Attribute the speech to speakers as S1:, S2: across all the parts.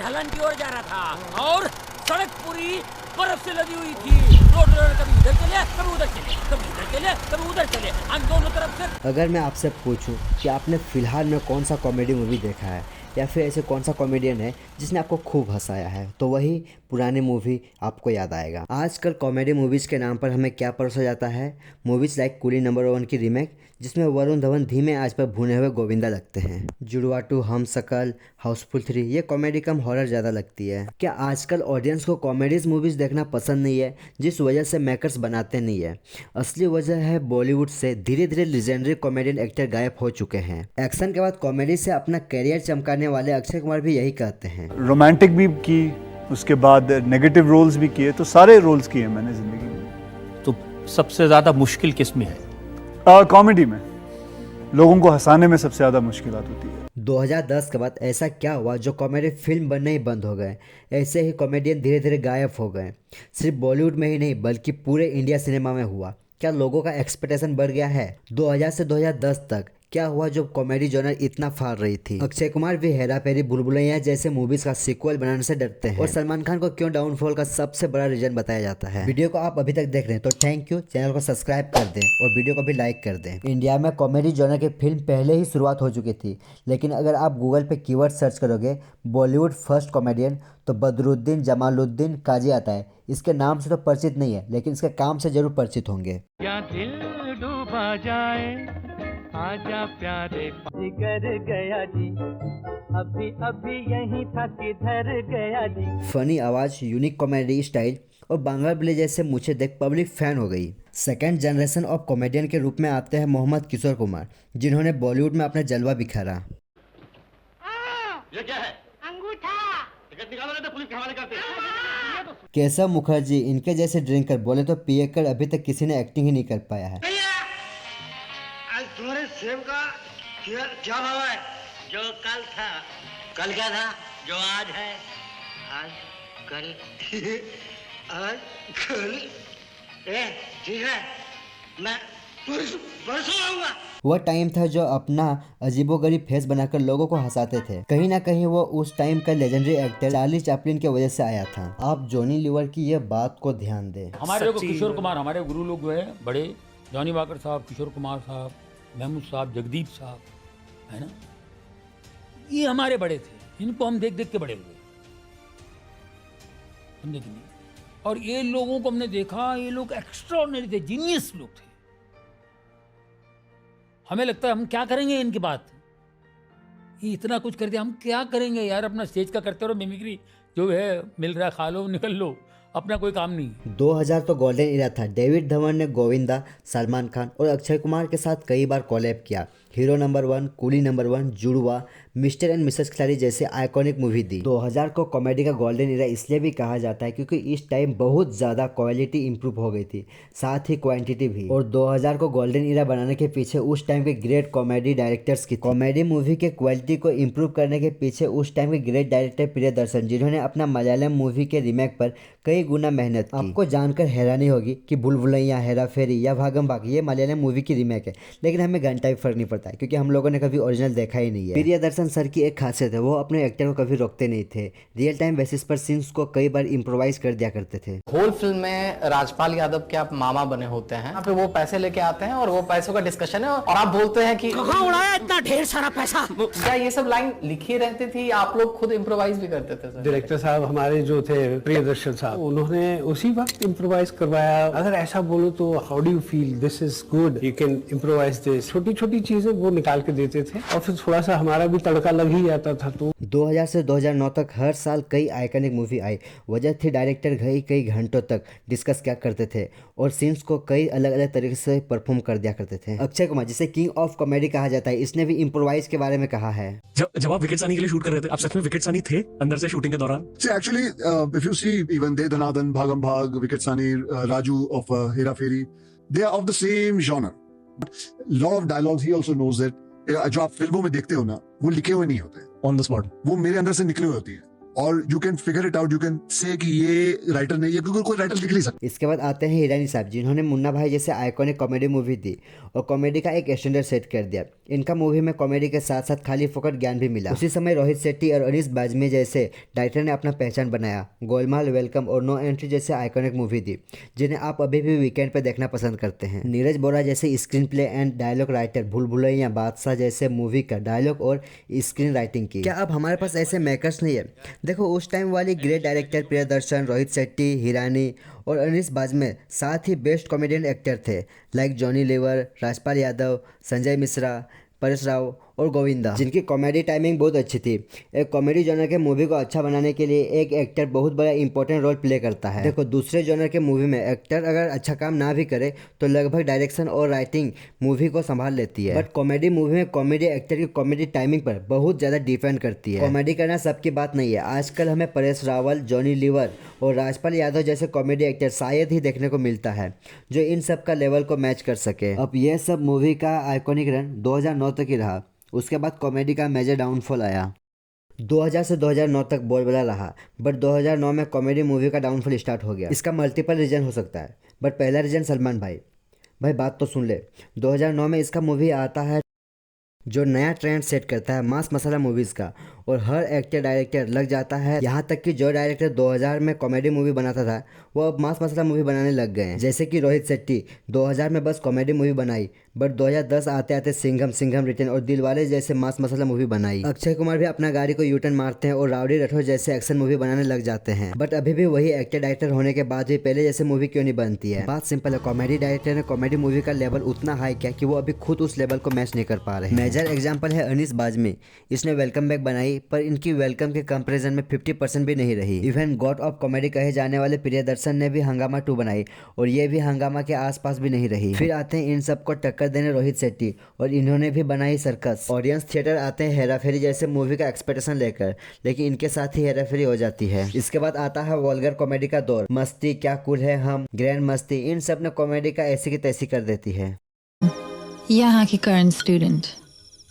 S1: ढलान की ओर जा रहा था और सड़क पूरी बर्फ से लदी हुई थी। रोड कभी इधर चले कभी उधर चले, कभी इधर चले कभी उधर चले, हम दोनों तरफ से।
S2: अगर मैं आपसे पूछूं कि आपने फिलहाल में कौन सा कॉमेडी मूवी देखा है या फिर ऐसे कौन सा कॉमेडियन है जिसने आपको खूब हंसाया है, तो वही पुरानी मूवी आपको याद आएगा। आजकल कॉमेडी मूवीज़ के नाम पर हमें क्या परोसा जाता है? मूवीज़ लाइक कूली नंबर 1 की रीमेक, जिसमें वरुण धवन धीमे आंच पर भुने हुए गोविंदा लगते हैं। जुड़वा 2, हम शकल, हाउसफुल 3 ये कॉमेडी कम हॉरर ज़्यादा लगती है। क्या आजकल ऑडियंस को कॉमेडीज मूवीज़ देखना पसंद नहीं है, जिस वजह से मेकर्स बनाते नहीं है? असली वजह है बॉलीवुड से धीरे धीरे लेजेंडरी कॉमेडियन एक्टर गायब हो चुके हैं। एक्शन के बाद कॉमेडी से अपना करियर चमकाने वाले अक्षय कुमार भी यही कहते हैं।
S3: रोमांटिक भी की, उसके बाद नेगेटिव रोल्स भी किए, तो सारे रोल्स किए मैंने जिंदगी में।
S4: तो सबसे ज्यादा मुश्किल किस में है?
S3: कॉमेडी में लोगों को हंसाने में सबसे ज़्यादा मुश्किलात होती है।
S2: 2010 के बाद ऐसा क्या हुआ जो कॉमेडी फिल्म बनने ही बंद हो गए? ऐसे ही कॉमेडियन धीरे धीरे गायब हो गए। सिर्फ बॉलीवुड में ही नहीं बल्कि पूरे इंडिया सिनेमा में हुआ। क्या लोगों का एक्सपेक्टेशन बढ़ गया है? 2000 से 2010 तक क्या हुआ जो कॉमेडी जॉनर इतना फाड़ रही थी? अक्षय कुमार भी हेरा फेरी, भूल भुलैया जैसे मूवीज का सीक्वल बनाने से डरते हैं और सलमान खान को क्यों डाउनफॉल का सबसे बड़ा रीजन बताया जाता है। वीडियो को आप अभी तक देख रहे हैं तो थैंक यू, चैनल को सब्सक्राइब कर दें और वीडियो को भी लाइक कर दें। इंडिया में कॉमेडी जॉनर की फिल्म पहले ही शुरुआत हो चुकी थी, लेकिन अगर आप गूगल पे कीवर्ड सर्च करोगे बॉलीवुड फर्स्ट कॉमेडियन तो बदरुद्दीन जमालुद्दीन काजी आता है। इसके नाम से तो परिचित नहीं है, लेकिन इसके काम से जरूर परिचित होंगे।
S5: क्या दिल डूबा जाए, आजा प्यारे जिगर गया जी, अभी अभी यहीं था किधर गया जी।
S2: फनी आवाज, यूनिक कॉमेडी स्टाइल और बांग्ला बिल्ली जैसे मुझे देख पब्लिक फैन हो गई। सेकेंड जनरेशन ऑफ कॉमेडियन के रूप में आते हैं मोहम्मद किशोर कुमार, जिन्होंने बॉलीवुड में अपना जलवा बिखारा।
S6: ये क्या है?
S7: अंगूठा।
S6: टिकट निकालो नहीं तो पुलिस के हवाले करते हैं।
S2: केशव मुखर्जी, इनके जैसे ड्रिंकर बोले तो पिएकर अभी तक किसी ने एक्टिंग ही नहीं कर पाया है।
S6: आज तुम्हारे सेब का क्या भाव है? जो कल था। कल क्या था? जो आज है। आज कल आज कल ठीक है, मैं परसों आऊंगा।
S2: वह टाइम था जो अपना अजीबोगरीब फेस बनाकर लोगों को हंसाते थे। कहीं ना कहीं वो उस टाइम का लेजेंडरी एक्टर चार्ली चैपलिन की वजह से आया था। आप जॉनी लीवर की ये बात को ध्यान दें।
S1: हमारे लोग किशोर कुमार, हमारे गुरु लोग जो है बड़े, जॉनी वाकर साहब, किशोर कुमार साहब, महमूद साहब, जगदीप साहब, है ना, ये हमारे बड़े थे। इनको हम देख देख के बड़े हुए, समझे कि नहीं? और ये लोगों को हमने देखा, ये लोग एक्स्ट्राऑर्डिनरी थे, जीनियस लोग थे। हमें लगता है हम क्या करेंगे इनकी बात, ये इतना कुछ कर दिया, हम क्या करेंगे यार? अपना स्टेज का करते रहो, मिमिक्री जो है मिल रहा है खा लो, निकल लो, अपना कोई काम नहीं।
S2: 2000 तो गोल्डन इरा था। डेविड धवन ने गोविंदा, सलमान खान और अक्षय कुमार के साथ कई बार कोलैब किया। हीरो नंबर 1, कूली नंबर 1, जुड़वा, मिस्टर एंड मिसेस खिलाड़ी जैसे आइकॉनिक मूवी दी। 2000 को कॉमेडी का गोल्डन इरा इसलिए भी कहा जाता है क्योंकि इस टाइम बहुत ज़्यादा क्वालिटी इंप्रूव हो गई थी, साथ ही क्वांटिटी भी। और 2000 को गोल्डन इरा बनाने के पीछे उस टाइम के ग्रेट कॉमेडी डायरेक्टर्स की कॉमेडी मूवी के क्वालिटी को इम्प्रूव करने के पीछे उस टाइम के ग्रेट डायरेक्टर प्रियदर्शन, जिन्होंने अपना मलयालम मूवी के रीमेक पर कई गुना मेहनत की। आपको जानकर हैरानी होगी कि भूल भुलैया, हेरा फेरी या भागम भाग ये मलयालम मूवी की रीमेक है, लेकिन हमें घंटा भी फर्क नहीं पड़ता है क्योंकि हम लोगों ने कभी ओरिजिनल देखा ही नहीं है। प्रियदर्शन सर की एक खासियत है, वो अपने एक्टर को कभी रोकते नहीं थे। रियल टाइम बेसिस पर सीन्स को कई बार इम्प्रोवाइज कर दिया करते थे।
S8: होल फिल्म में राजपाल यादव के आप मामा बने होते हैं, यहाँ पे वो पैसे लेके आते हैं और वो पैसों का डिस्कशन है और आप बोलते हैं कि
S1: कहाँ उड़ाया इतना ढेर सारा पैसा?
S8: क्या ये सब लाइन लिखी रहती थी, आप लोग खुद इम्प्रोवाइज भी करते थे?
S9: डायरेक्टर साहब हमारे जो थे प्रियदर्शन साहब, उन्होंने उसी वक्त इम्प्रोवाइज करवाया। अगर ऐसा बोलो तो how do you feel, this is good, you can improvise this. छोटी छोटी चीजें वो निकाल के देते थे और फिर थोड़ा सा हमारा भी तड़का लग ही जाता था। तो
S2: 2000 से 2009 तक हर साल कई आइकॉनिक मूवी आई। वजह थी डायरेक्टर कई घंटों तक डिस्कस क्या करते थे और सीन्स को कई अलग अलग तरीके से परफॉर्म कर दिया करते थे। अक्षय कुमार, जिसे किंग ऑफ कॉमेडी कहा जाता है, इसने भी इम्प्रोवाइज के बारे में कहा है।
S10: जब आप विकेट सानी के लिए शूट कर रहे थे, आप सच में विकेट सानी थे अंदर से शूटिंग के दौरान?
S11: Actually, if you see even De Dhanadhan, Bhagam Bhag, Wicket Sani, Raju of Hera Fairy, they are of the same genre. Law of dialogues, he also knows that जो आप फिल्मों में देखते हो ना, वो लिखे हुए नहीं होते,
S10: ऑन द स्पॉट,
S11: वो मेरे अंदर से निकले हुए होती है। और you can figure it out, you can say कि ये राइटर नहीं है, क्योंकि कोई राइटर लिख नहीं सकता।
S2: इसके बाद आते हैं ईरानी साहब, जिन्होंने मुन्ना भाई जैसे आइकॉनिक कॉमेडी मूवी दी और कॉमेडी का एक स्टैंडर्ड सेट कर दिया। इनका मूवी में कॉमेडी के साथ साथ खाली फोकट ज्ञान भी मिला। उसी समय रोहित शेट्टी और अनीस बाजमी जैसे डायरेक्टर ने अपना पहचान बनाया। गोलमाल, वेलकम और नो एंट्री जैसे आइकॉनिक मूवी दी, जिन्हें आप अभी भी वीकेंड पे देखना पसंद करते हैं। नीरज बोरा जैसे screenplay and dialogue writer, Bhool Bhulaiyaa, बादशाह जैसे मूवी का डायलॉग और स्क्रीन राइटिंग की। क्या अब हमारे पास ऐसे मेकर्स नहीं है? देखो, उस टाइम वाली ग्रेट डायरेक्टर प्रियदर्शन, रोहित शेट्टी, हिरानी और अनीस बाजमी साथ ही बेस्ट कॉमेडियन एक्टर थे, लाइक जॉनी लीवर, राजपाल यादव, संजय मिश्रा, परेश राव और गोविंदा, जिनकी कॉमेडी टाइमिंग बहुत अच्छी थी। एक कॉमेडी जॉनर के मूवी को अच्छा बनाने के लिए एक एक्टर बहुत बड़ा इंपॉर्टेंट रोल प्ले करता है। देखो, दूसरे जॉनर के मूवी में एक्टर अगर अच्छा काम ना भी करे तो लगभग डायरेक्शन और राइटिंग मूवी को संभाल लेती है, बट कॉमेडी मूवी में कॉमेडी एक्टर की कॉमेडी टाइमिंग पर बहुत ज़्यादा डिपेंड करती है। कॉमेडी करना सबकी बात नहीं है। आजकल हमें परेश रावल, जॉनी लीवर और राजपाल यादव जैसे कॉमेडी एक्टर शायद ही देखने को मिलता है जो इन सब का लेवल को मैच कर सके। अब यह सब मूवी का आइकॉनिक रन 2009 तक ही रहा। उसके बाद कॉमेडी का मेजर डाउनफॉल आया। 2000 से 2009 तक बोलबाला रहा, बट 2009 में कॉमेडी मूवी का डाउनफॉल स्टार्ट हो गया। इसका मल्टीपल रीजन हो सकता है, बट पहला रीजन सलमान भाई बात तो सुन ले। 2009 में इसका मूवी आता है जो नया ट्रेंड सेट करता है मास मसाला मूवीज़ का, और हर एक्टर डायरेक्टर लग जाता है। यहाँ तक कि जो डायरेक्टर 2000 में कॉमेडी मूवी बनाता था वो अब मास मसाला मूवी बनाने लग गए हैं। जैसे कि रोहित शेट्टी 2000 में बस कॉमेडी मूवी बनाई, बट 2010 आते आते सिंघम रिटर्न और दिलवाले जैसे मास मसाला मूवी बनाई। अक्षय कुमार भी अपना गाड़ी को यूटर्न मारते हैं और राउडी राठौर जैसे एक्शन मूवी बनाने लग जाते हैं, बट अभी भी वही एक्टर डायरेक्टर होने के बाद भी पहले जैसे मूवी क्यों नहीं बनती है? बात सिंपल है, कॉमेडी डायरेक्टर ने कॉमेडी मूवी का लेवल उतना हाई किया कि वो अभी खुद उस लेवल को मैच नहीं कर पा रहे। मेजर एग्जाम्पल है अनीस बाजमी। इसने वेलकम बैक बनाई, पर इनकी वेलकम के कंपैरिजन में 50% भी नहीं रही। इवन गॉड ऑफ कॉमेडी कहे जाने वाले प्रियदर्शन ने भी हंगामा 2 बनाई और ये भी हंगामा के आसपास भी नहीं रही। फिर आते हैं इन सबको टक्कर देने रोहित शेट्टी, और इन्होंने भी बनाई सर्कस। ऑडियंस थिएटर आते हैं हेरा फेरी जैसे मूवी का एक्सपेक्टेशन लेकर, लेकिन इनके साथ ही हेरा फेरी हो जाती है। इसके बाद आता है वल्गर कॉमेडी का दौर। मस्ती, क्या कूल है हम, ग्रैंड मस्ती, इन सब ने कॉमेडी का ऐसी की तैसी कर देती है।
S7: यहाँ की करंट स्टूडेंट,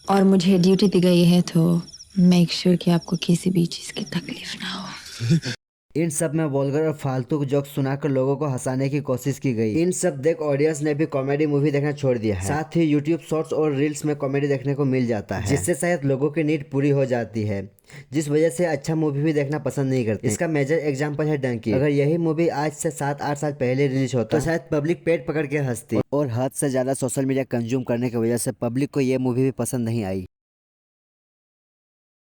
S7: और मुझे ड्यूटी दी गई है तो मेक श्योर कि आपको किसी भी चीज की तकलीफ ना हो।
S2: इन सब में वल्गर और फालतू जोक सुनाकर लोगों को हंसाने की कोशिश की गई। इन सब देख ऑडियंस ने भी कॉमेडी मूवी देखना छोड़ दिया है। साथ ही यूट्यूब शॉर्ट्स और रील्स में कॉमेडी देखने को मिल जाता है, जिससे शायद लोगों की नीड पूरी हो जाती है, जिस वजह से अच्छा मूवी भी देखना पसंद नहीं करते। इसका मेजर एग्जांपल है डंकी। अगर यही मूवी आज से 7-8 साल पहले रिलीज होता तो शायद पब्लिक पेट पकड़ के हंसती, और हद से ज्यादा सोशल मीडिया कंज्यूम करने की वजह से पब्लिक को यह मूवी भी पसंद नहीं आई।